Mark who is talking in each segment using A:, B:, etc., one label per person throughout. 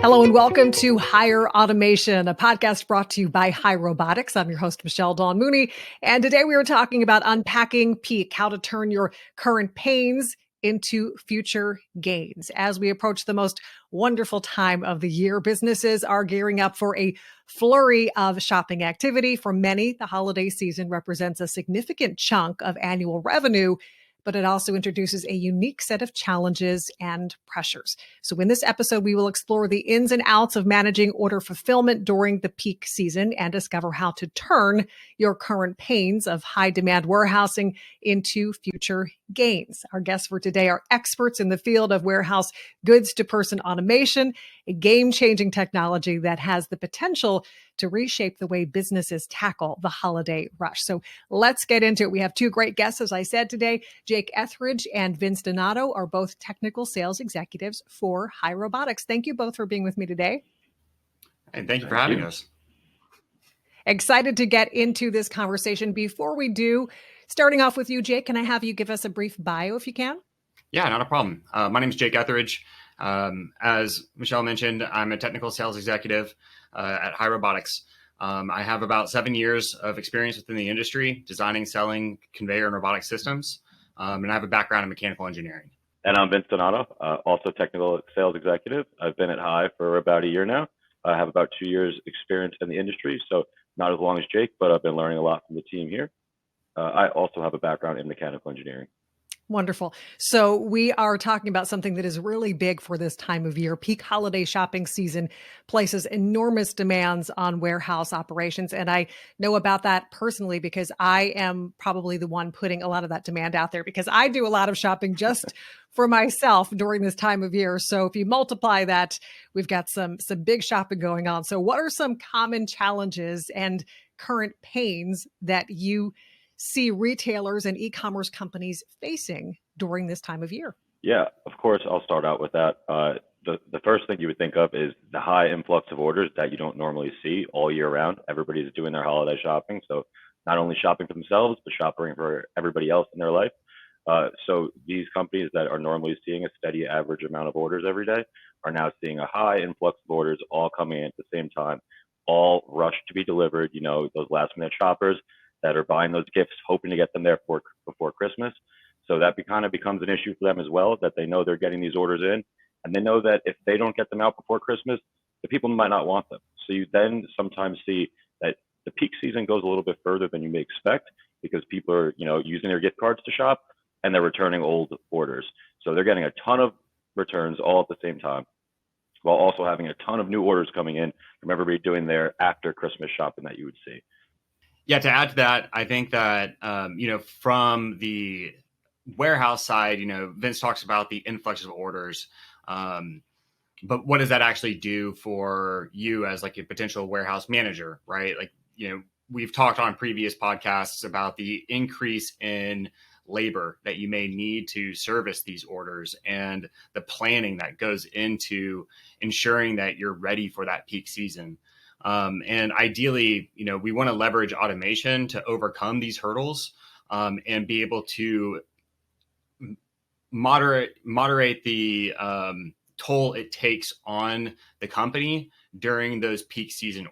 A: Hello and welcome to Hire Automation, a podcast brought to you by Robotics. I'm your host, Michelle Dawn Mooney. And today we are talking about unpacking peak, how to turn your current pains into future gains. As we approach the most wonderful time of the year, businesses are gearing up for a flurry of shopping activity. For many, the holiday season represents a significant chunk of annual revenue, but it also introduces a unique set of challenges and pressures. So in this episode, we will explore the ins and outs of managing order fulfillment during the peak season and discover how to turn your current pains of high demand warehousing into future gains. Our guests for today are experts in the field of warehouse goods to person automation, a game-changing technology that has the potential to reshape the way businesses tackle the holiday rush. So let's get into it. We have two great guests, as I said today. Jake Etheridge and Vince Donato are both technical sales executives for Robotics. Thank you both for being with me today.
B: And thank you for having us.
A: Excited to get into this conversation. Before we do, starting off with you, Jake, can I have you give us a brief bio if you can?
B: Yeah, not a problem. My name is Jake Etheridge. As Michelle mentioned, I'm a technical sales executive at Robotics. I have about 7 years of experience within the industry, designing, selling conveyor and robotic systems, and I have a background in mechanical engineering.
C: And I'm Vince Donato, also technical sales executive. I've been at High for about a year now. I have about 2 years experience in the industry, so not as long as Jake, but I've been learning a lot from the team here. I also have a background in mechanical engineering.
A: Wonderful. So we are talking about something that is really big for this time of year. Peak holiday shopping season places enormous demands on warehouse operations. And I know about that personally because I am probably the one putting a lot of that demand out there because I do a lot of shopping just for myself during this time of year. So if you multiply that, we've got some big shopping going on. So what are some common challenges and current pains that you see retailers and e-commerce companies facing during this time of year?
C: Yeah, of course, I'll start out with that. The first thing you would think of is the high influx of orders that you don't normally see all year round. Everybody's doing their holiday shopping, so not only shopping for themselves, but shopping for everybody else in their life. So these companies that are normally seeing a steady average amount of orders every day are now seeing a high influx of orders all coming in at the same time, all rushed to be delivered. You know, those last minute shoppers that are buying those gifts, hoping to get them there before Christmas. So that kind of becomes an issue for them as well, that they know they're getting these orders in, and they know that if they don't get them out before Christmas, the people might not want them. So you then sometimes see that the peak season goes a little bit further than you may expect because people are, using their gift cards to shop and they're returning old orders. So they're getting a ton of returns all at the same time, while also having a ton of new orders coming in from everybody doing their after Christmas shopping that you would see.
B: Yeah, to add to that, I think that, from the warehouse side, Vince talks about the influx of orders. But what does that actually do for you as like a potential warehouse manager, right? Like, we've talked on previous podcasts about the increase in labor that you may need to service these orders and the planning that goes into ensuring that you're ready for that peak season. And ideally, we want to leverage automation to overcome these hurdles and be able to moderate the toll it takes on the company during those peak season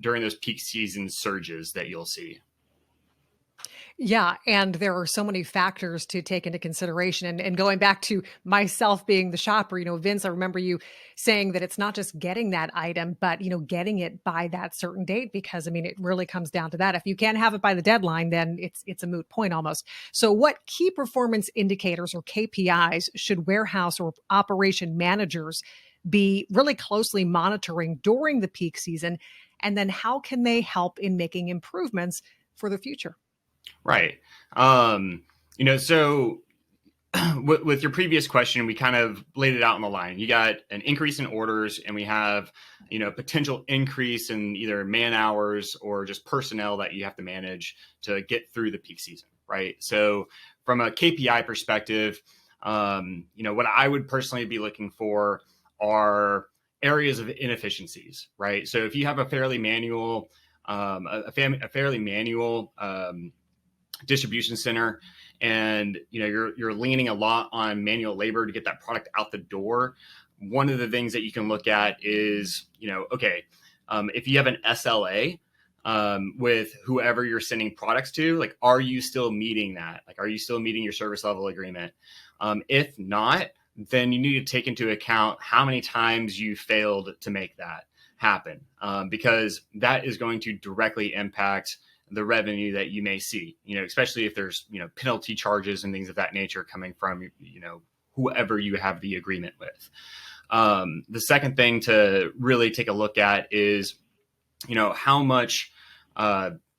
B: during those peak season surges that you'll see.
A: Yeah. And there are so many factors to take into consideration. And going back to myself being the shopper, Vince, I remember you saying that it's not just getting that item, but, getting it by that certain date, because it really comes down to that. If you can't have it by the deadline, then it's a moot point almost. So what key performance indicators or KPIs should warehouse or operation managers be really closely monitoring during the peak season? And then how can they help in making improvements for the future?
B: Right. So with your previous question, we kind of laid it out on the line. You got an increase in orders and we have, potential increase in either man hours or just personnel that you have to manage to get through the peak season. Right. So from a KPI perspective, what I would personally be looking for are areas of inefficiencies. Right. So if you have a fairly manual, distribution center and you're leaning a lot on manual labor to get that product out the door, one of the things that you can look at is, okay, if you have an SLA with whoever you're sending products to, like, are you still meeting that? Like, are you still meeting your service level agreement? If not, then you need to take into account how many times you failed to make that happen, because that is going to directly impact the revenue that you may see, especially if there's, penalty charges and things of that nature coming from, whoever you have the agreement with. The second thing to really take a look at is, how much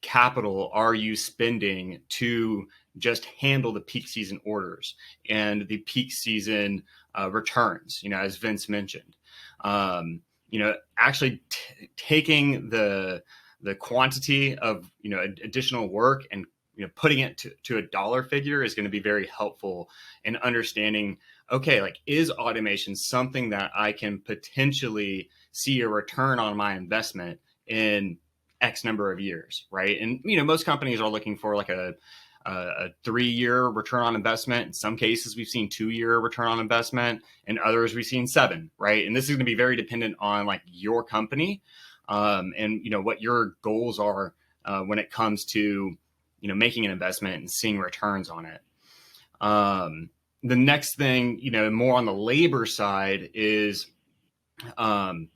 B: capital are you spending to just handle the peak season orders and the peak season returns, as Vince mentioned. Actually taking the quantity of, additional work and, putting it to a dollar figure is going to be very helpful in understanding, okay, like, is automation something that I can potentially see a return on my investment in X number of years, right? And, most companies are looking for like a 3-year return on investment. In some cases, we've seen 2-year return on investment. In others, we've seen 7, right? And this is going to be very dependent on like your company and, what your goals are when it comes to, making an investment and seeing returns on it. The next thing, more on the labor side is, how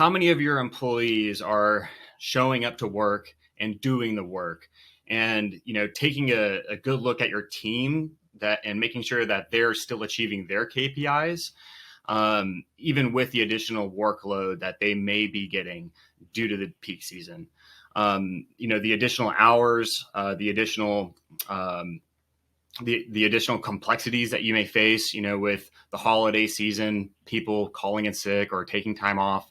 B: many of your employees are showing up to work and doing the work, and, taking a good look at your team and making sure that they're still achieving their KPIs, even with the additional workload that they may be getting due to the peak season. The additional hours, the additional complexities that you may face, with the holiday season, people calling in sick or taking time off,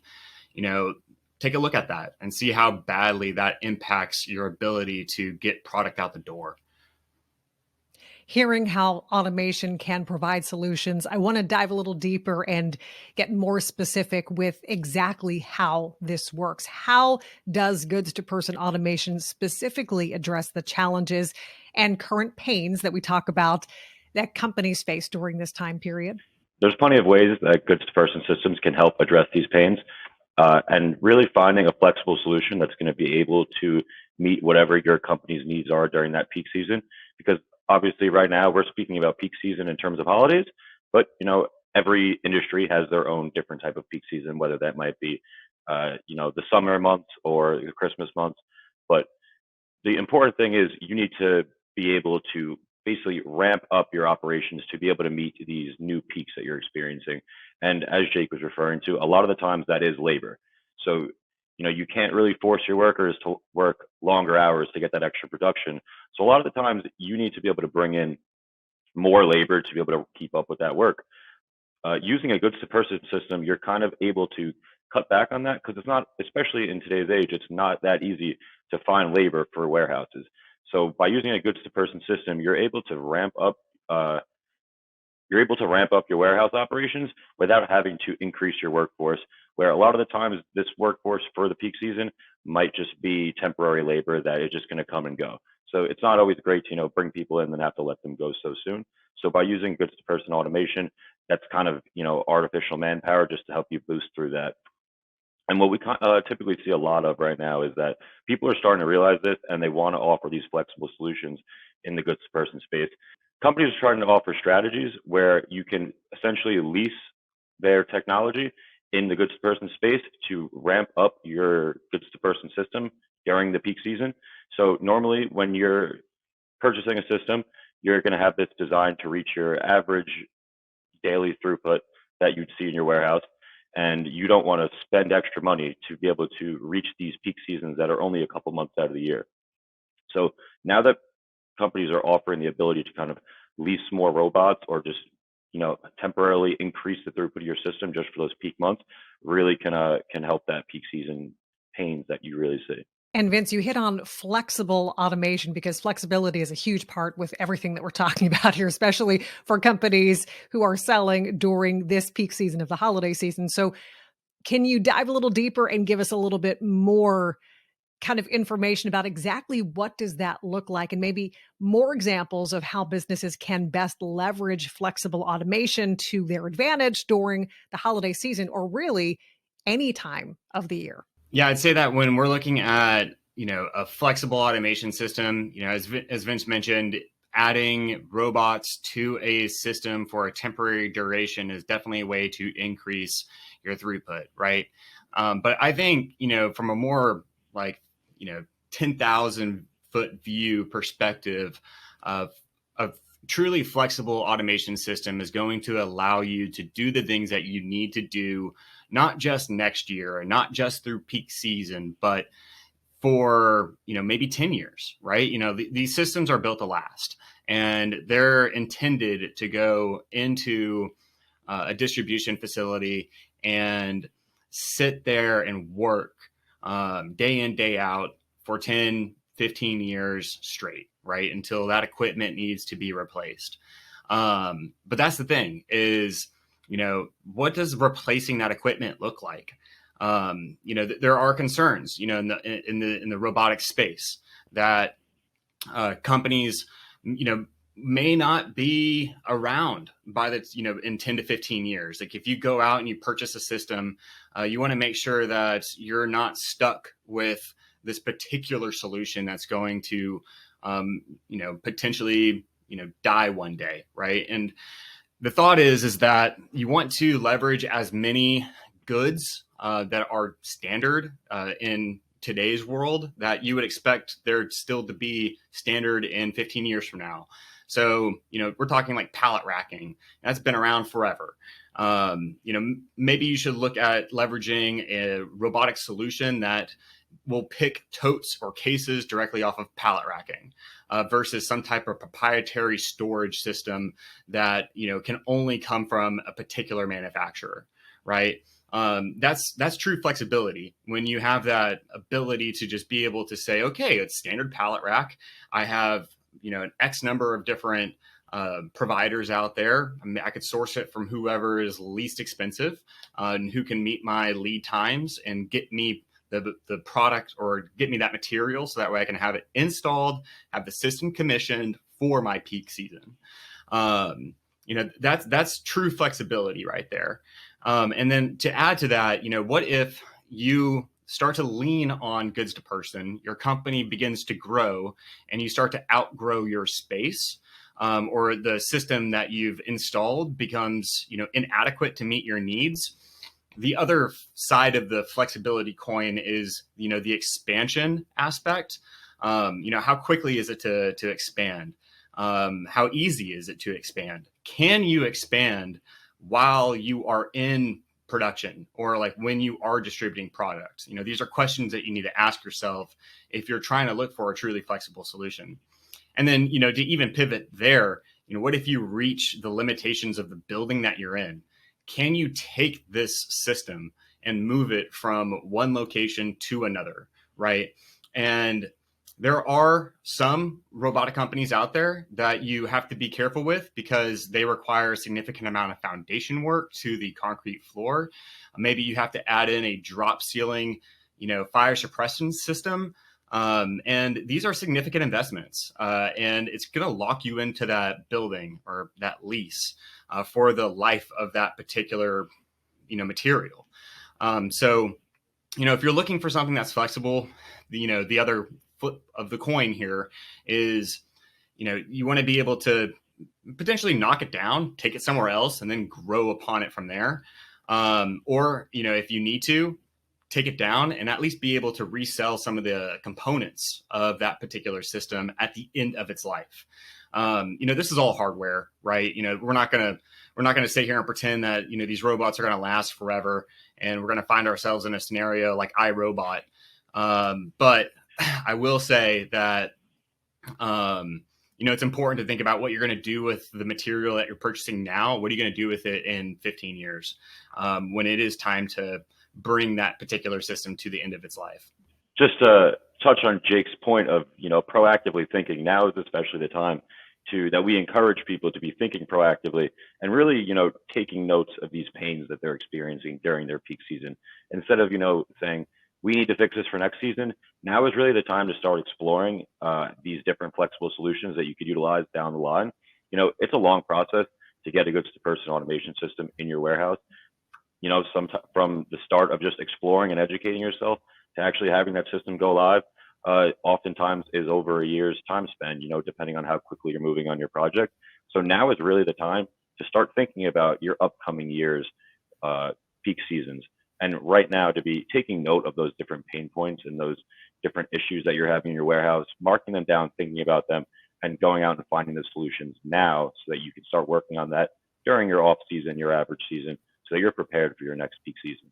B: take a look at that and see how badly that impacts your ability to get product out the door.
A: Hearing how automation can provide solutions, I want to dive a little deeper and get more specific with exactly how this works. How does goods-to-person automation specifically address the challenges and current pains that we talk about that companies face during this time period?
C: There's plenty of ways that goods-to-person systems can help address these pains, and really finding a flexible solution that's going to be able to meet whatever your company's needs are during that peak season. Because obviously right now we're speaking about peak season in terms of holidays, but every industry has their own different type of peak season, whether that might be the summer months or the Christmas months. But the important thing is you need to be able to basically ramp up your operations to be able to meet these new peaks that you're experiencing. And as Jake was referring to, a lot of the times that is labor. So you can't really force your workers to work longer hours to get that extra production. So a lot of the times you need to be able to bring in more labor to be able to keep up with that work. Using a goods-to-person system, you're kind of able to cut back on that, because it's not, especially in today's age, it's not that easy to find labor for warehouses. So by using a goods-to-person system, you're able to ramp up your warehouse operations without having to increase your workforce, where a lot of the times this workforce for the peak season might just be temporary labor that is just going to come and go. So it's not always great to bring people in and have to let them go so soon. So by using goods-to-person automation, that's kind of artificial manpower just to help you boost through that. And what we typically see a lot of right now is that people are starting to realize this, and they want to offer these flexible solutions in the goods-to-person space. Companies are starting to offer strategies where you can essentially lease their technology in the goods-to-person space to ramp up your goods-to-person system during the peak season. So normally when you're purchasing a system, you're going to have this designed to reach your average daily throughput that you'd see in your warehouse. And you don't want to spend extra money to be able to reach these peak seasons that are only a couple months out of the year. So now that companies are offering the ability to kind of lease more robots or just temporarily increase the throughput of your system just for those peak months, really can help that peak season pains that you really see.
A: And Vince, you hit on flexible automation, because flexibility is a huge part with everything that we're talking about here, especially for companies who are selling during this peak season of the holiday season. So can you dive a little deeper and give us a little bit more kind of information about exactly what does that look like, and maybe more examples of how businesses can best leverage flexible automation to their advantage during the holiday season, or really any time of the year.
B: Yeah, I'd say that when we're looking at, a flexible automation system, as Vince mentioned, adding robots to a system for a temporary duration is definitely a way to increase your throughput, right? But I think, from a more like, 10,000 foot view perspective of truly flexible automation system is going to allow you to do the things that you need to do, not just next year and not just through peak season, but for, maybe 10 years, right? These systems are built to last, and they're intended to go into a distribution facility and sit there and work day in, day out for 10, 15 years straight, right? Until that equipment needs to be replaced. But that's the thing is, what does replacing that equipment look like? There are concerns, in the robotics space that companies, may not be around by the, in 10 to 15 years. Like if you go out and you purchase a system, you want to make sure that you're not stuck with this particular solution that's going to, potentially, die one day, right? And the thought is that you want to leverage as many goods that are standard in today's world that you would expect there still to be standard in 15 years from now. So, we're talking like pallet racking. That's been around forever. Maybe you should look at leveraging a robotic solution that will pick totes or cases directly off of pallet racking versus some type of proprietary storage system that, can only come from a particular manufacturer, right? That's true flexibility when you have that ability to just be able to say, okay, it's standard pallet rack. I have, an X number of different providers out there. I mean, I could source it from whoever is least expensive and who can meet my lead times and get me the product or get me that material so that way I can have it installed, have the system commissioned for my peak season. That's true flexibility right there. And then to add to that, what if you start to lean on goods to person, your company begins to grow and you start to outgrow your space, or the system that you've installed becomes, inadequate to meet your needs. The other side of the flexibility coin is, the expansion aspect. How quickly is it to expand? How easy is it to expand? Can you expand while you are in production or like when you are distributing products? These are questions that you need to ask yourself if you're trying to look for a truly flexible solution. And then, to even pivot there, what if you reach the limitations of the building that you're in? Can you take this system and move it from one location to another, right? And there are some robotic companies out there that you have to be careful with because they require a significant amount of foundation work to the concrete floor. Maybe you have to add in a drop ceiling, fire suppression system. And these are significant investments, and it's going to lock you into that building or that lease for the life of that particular, material. So, if you're looking for something that's flexible, the other flip of the coin here is, you want to be able to potentially knock it down, take it somewhere else, and then grow upon it from there. Or, if you need to, take it down and at least be able to resell some of the components of that particular system at the end of its life. This is all hardware, right? We're not gonna sit here and pretend that these robots are gonna last forever, and we're gonna find ourselves in a scenario like iRobot. But I will say that it's important to think about what you're going to do with the material that you're purchasing now. What are you going to do with it in 15 years when it is time to bring that particular system to the end of its life?
C: Just to touch on Jake's point of, proactively thinking, now is especially the time that we encourage people to be thinking proactively and really, taking notes of these pains that they're experiencing during their peak season. Instead of, saying, we need to fix this for next season. Now is really the time to start exploring these different flexible solutions that you could utilize down the line. It's a long process to get a goods to person automation system in your warehouse. From the start of just exploring and educating yourself to actually having that system go live, oftentimes is over a year's time spent, depending on how quickly you're moving on your project. So now is really the time to start thinking about your upcoming year's peak seasons. And right now, to be taking note of those different pain points and those different issues that you're having in your warehouse, marking them down, thinking about them, and going out and finding the solutions now so that you can start working on that during your off season, your average season, so that you're prepared for your next peak season.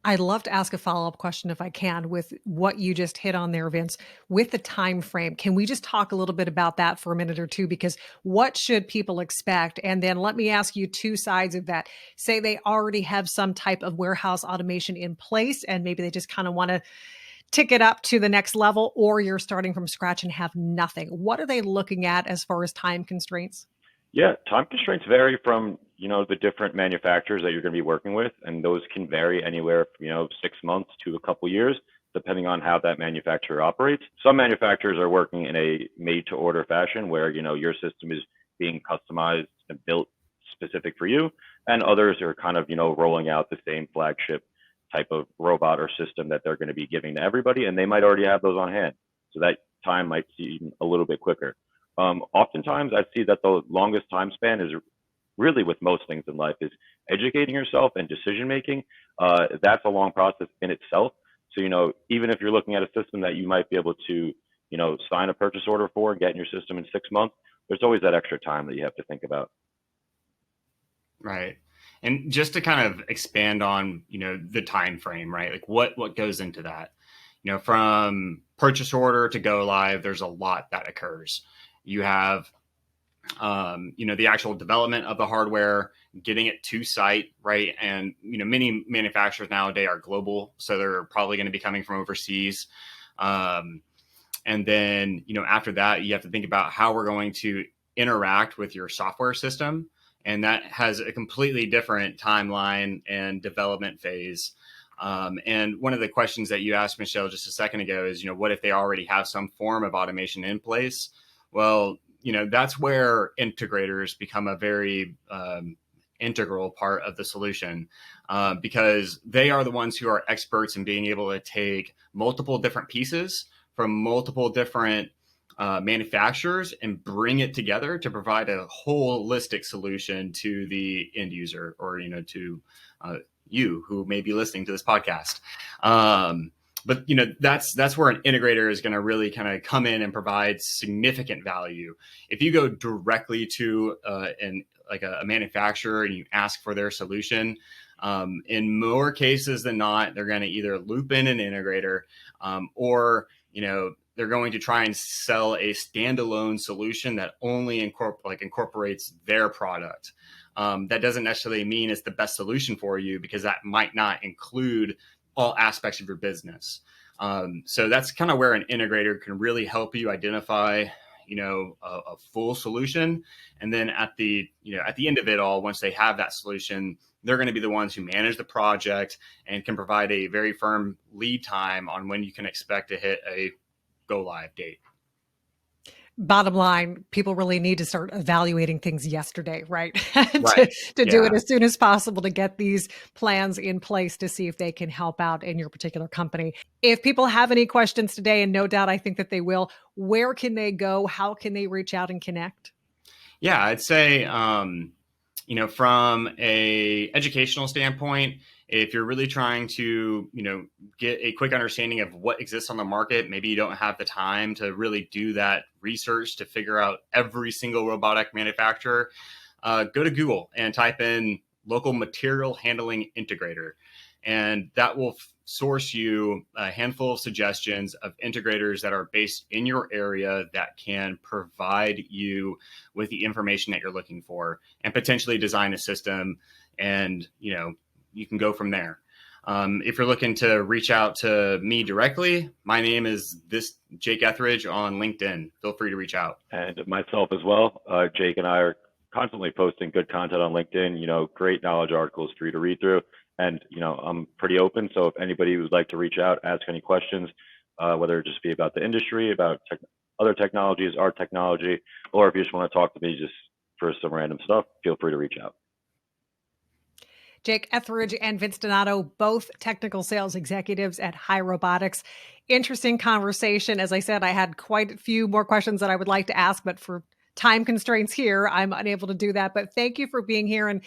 A: I'd love to ask a follow-up question if I can with what you just hit on there, Vince, with the time frame. Can we just talk a little bit about that for a minute or two? Because what should people expect? And then let me ask you two sides of that. Say they already have some type of warehouse automation in place and maybe they just kind of want to tick it up to the next level, or you're starting from scratch and have nothing. What are they looking at as far as time constraints?
C: Yeah, time constraints vary from, the different manufacturers that you're going to be working with, and those can vary anywhere from, 6 months to a couple years, depending on how that manufacturer operates. Some manufacturers are working in a made-to-order fashion where, your system is being customized and built specific for you, and others are kind of, rolling out the same flagship type of robot or system that they're going to be giving to everybody, and they might already have those on hand. So that time might seem a little bit quicker. Oftentimes I see that the longest time span is really with most things in life is educating yourself and decision making. That's a long process in itself. So, even if you're looking at a system that you might be able to, sign a purchase order for and get in your system in 6 months, there's always that extra time that you have to think about.
B: Right. And just to kind of expand on, the time frame, right? Like what goes into that? From purchase order to go live, there's a lot that occurs. You have, the actual development of the hardware, getting it to site, right? And, many manufacturers nowadays are global, so they're probably going to be coming from overseas. And then, after that, you have to think about how we're going to interact with your software system. And that has a completely different timeline and development phase. And one of the questions that you asked, Michelle, just a second ago is, what if they already have some form of automation in place? Well, that's where integrators become a very integral part of the solution because they are the ones who are experts in being able to take multiple different pieces from multiple different manufacturers and bring it together to provide a holistic solution to the end user or, to you who may be listening to this podcast. But that's where an integrator is going to really kind of come in and provide significant value. If you go directly to a manufacturer and you ask for their solution, in more cases than not, they're going to either loop in an integrator or they're going to try and sell a standalone solution that only incorporates their product. That doesn't necessarily mean it's the best solution for you because that might not include all aspects of your business. So that's kind of where an integrator can really help you identify, a full solution. And then at the end of it all, once they have that solution, they're going to be the ones who manage the project and can provide a very firm lead time on when you can expect to hit a go live date.
A: Bottom line, people really need to start evaluating things yesterday, right?
B: Right.
A: to do it as soon as possible to get these plans in place to see if they can help out in your particular company. If people have any questions today, and no doubt I think that they will, where can they go? How can they reach out and connect?
B: Yeah, I'd say, from a educational standpoint, if you're really trying to, get a quick understanding of what exists on the market, maybe you don't have the time to really do that research to figure out every single robotic manufacturer, go to Google and type in local material handling integrator. And that will source you a handful of suggestions of integrators that are based in your area that can provide you with the information that you're looking for and potentially design a system. And, you can go from there. If you're looking to reach out to me directly, my name is Jake Etheridge on LinkedIn. Feel free to reach out.
C: And myself as well. Jake and I are constantly posting good content on LinkedIn, great knowledge articles for you to read through. And, I'm pretty open. So if anybody would like to reach out, ask any questions, whether it just be about the industry, about other technologies, our technology, or if you just want to talk to me just for some random stuff, feel free to reach out.
A: Jake Etheridge and Vince Donato, both technical sales executives at High Robotics. Interesting conversation. As I said, I had quite a few more questions that I would like to ask, but for time constraints here, I'm unable to do that. But thank you for being here and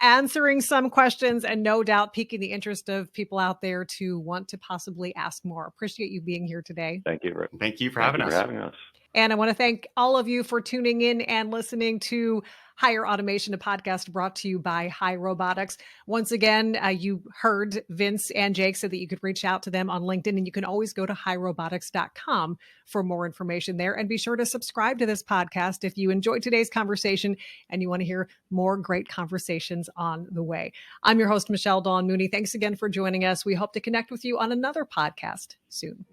A: answering some questions, and no doubt piquing the interest of people out there to want to possibly ask more. Appreciate you being here today.
C: Thank you.
B: Thank you for
C: Thank
B: having
C: you
B: us.
C: for having us.
A: And I want to thank all of you for tuning in and listening to Higher Automation, a podcast brought to you by High Robotics. Once again, you heard Vince and Jake said that you could reach out to them on LinkedIn, and you can always go to highrobotics.com for more information there. And be sure to subscribe to this podcast if you enjoyed today's conversation and you want to hear more great conversations on the way. I'm your host, Michelle Dawn Mooney. Thanks again for joining us. We hope to connect with you on another podcast soon.